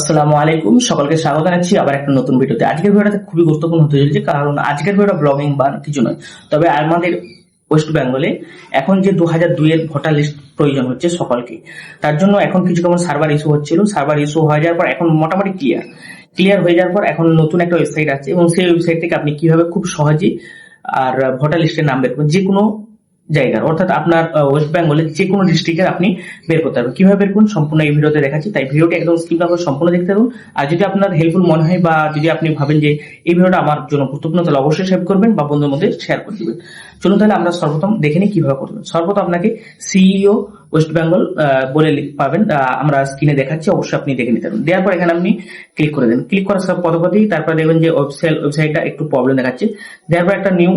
আসসালামু আলাইকুম, সকলকে স্বাগত জানাচ্ছি আবার একটা নতুন ভিডিওতে। আজকের ভিডিওটা খুবই গুরুত্বপূর্ণ হতে চলেছে, কারণ আজকের ভিডিওটা ব্লগিং বা কিছু নয়, তবে আমাদের ওয়েস্ট বেঙ্গলে এখন যে 2002 এর ভোটার লিস্ট প্রয়োজন হচ্ছে সকলকে। তার জন্য এখন কিছু কেমন সার্ভার ইস্যু হচ্ছিল, সার্ভার ইস্যু হয়ে যাওয়ার পর এখন মোটামুটি ক্লিয়ার হয়ে যাওয়ার পর এখন নতুন একটা ওয়েবসাইট আছে, এবং সেই ওয়েবসাইট থেকে আপনি কিভাবে খুব সহজেই আর ভোটার লিস্টের নাম বের করবেন যে কোনো জায়গার, অর্থাৎ আপনার ওয়েস্ট বেঙ্গলের যে কোনো ডিস্ট্রিক্টের আপনি বের করতে পারবেন। কিভাবে বের করুন সম্পূর্ণ এই ভিডিওতে দেখাচ্ছি, তাই ভিডিওটি একদম স্কিপ না করে সম্পূর্ণ দেখতে থাকুন। আর যদি আপনার হেল্পফুল মনে হয় বা যদি আপনি ভাবেন যে এই ভিডিওটা আমার জন্য গুরুত্বপূর্ণ, তাহলে অবশ্যই সেভ করবেন বা বন্ধুদের মধ্যে শেয়ার করে দিবেন। চলুন তাহলে আমরা সর্বপ্রথম দেখে নিই কিভাবে করবেন। সর্বপ্রথম আপনাকে সিইও ওয়েস্ট বেঙ্গল বলে পাবেন, আমরা স্ক্রিনে দেখাচ্ছি, অবশ্যই আপনি দেখে নিতে পারবেন। দেওয়ার পর এখানে আপনি ক্লিক করে দেন। ক্লিক করার সব পদপথেই তারপর দেখবেন যে ওয়েবসাইটটা একটু প্রবলেম দেখাচ্ছে। দেওয়ার পর একটা নিউ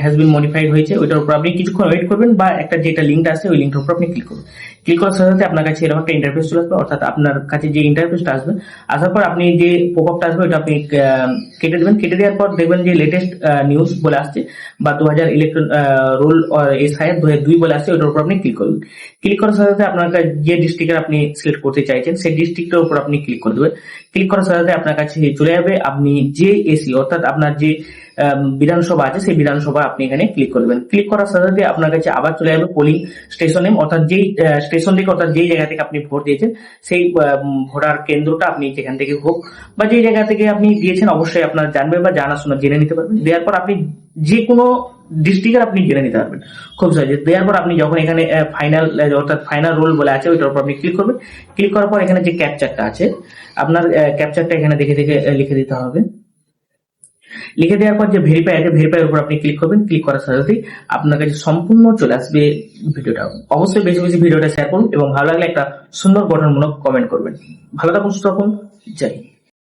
হ্যাজ বিন মডিফাইড হয়েছে, ওইটার উপর আপনি কিছুক্ষণ ওয়েট করবেন, বা একটা যেটা লিঙ্ক আছে ওই লিঙ্কটার উপর আপনি ক্লিক করবেন। ক্লিক করার সাথে সাথে আপনার কাছে এরকম একটা ইন্টারফেস চলে আসবে, অর্থাৎ আপনার কাছে যে ইন্টারফেসটা আসবে, আসার পর আপনি যে পপআপটা আসবে ওইটা আপনি কেটে দেবেন। কেটে দেওয়ার পর দেখবেন যে লেটেস্ট নিউজ বলে আসছে, বা 2000 ইলেকট্রন রোল এসআইআর 2002 বলে আসছে, ওইটার উপর আপনি ক্লিক করবেন। ক্লিক করার সাথে সাথে আপনার কাছে যে ডিস্ট্রিক্টের আপনি সিলেক্ট করতে চাইছেন সেই ডিস্ট্রিক্টের উপর আপনি ক্লিক করে দেবেন। ক্লিক করার সাথে সাথে আপনার কাছে চলে যাবে আপনি যে এসি, অর্থাৎ আপনার যে বিধানসভা আছে সেই বিধানসভা আপনি এখানে ক্লিক করবেন। ক্লিক করার সাথে সাথে আপনার কাছে আবার চলে যাবে পোলিং স্টেশন নেম, অর্থাৎ যেই স্টেশন থেকে, অর্থাৎ যেই জায়গা থেকে আপনি ভোট দিয়েছেন সেই ভোটার কেন্দ্রটা আপনি যেখান থেকে হোক বা যেই জায়গা থেকে আপনি দিয়েছেন অবশ্যই আপনার জানবে বা জানাশোনা জেনে নিতে পারবেন। দেওয়ার পর আপনি যে কোনো ডিস্ট্রিক্টের আপনি জেনে নিতে পারবেন খুব সহজে। দেওয়ার পর আপনি যখন এখানে ফাইনাল, অর্থাৎ ফাইনাল রোল বলে আছে ওইটার উপর আপনি ক্লিক করবেন। ক্লিক করার পর এখানে যে ক্যাপচারটা আছে আপনার ক্যাপচারটা এখানে দেখে দেখে লিখে দিতে হবে। লিখে দেওয়ার পর যে ভেরিফাই আছে ভেরিফাইয়ের উপর আপনি ক্লিক করবেন। ক্লিক করার সাথে সাথেই আপনার কাছে সম্পূর্ণ চলে আসবে ভিডিওটা। অবশ্যই বেশি বেশি ভিডিওটা শেয়ার করুন এবং ভালো লাগলে একটা সুন্দর গঠনমূলক কমেন্ট করবেন। ভালো থাকুন, সুস্থ থাকুন, জয় হিন্দ।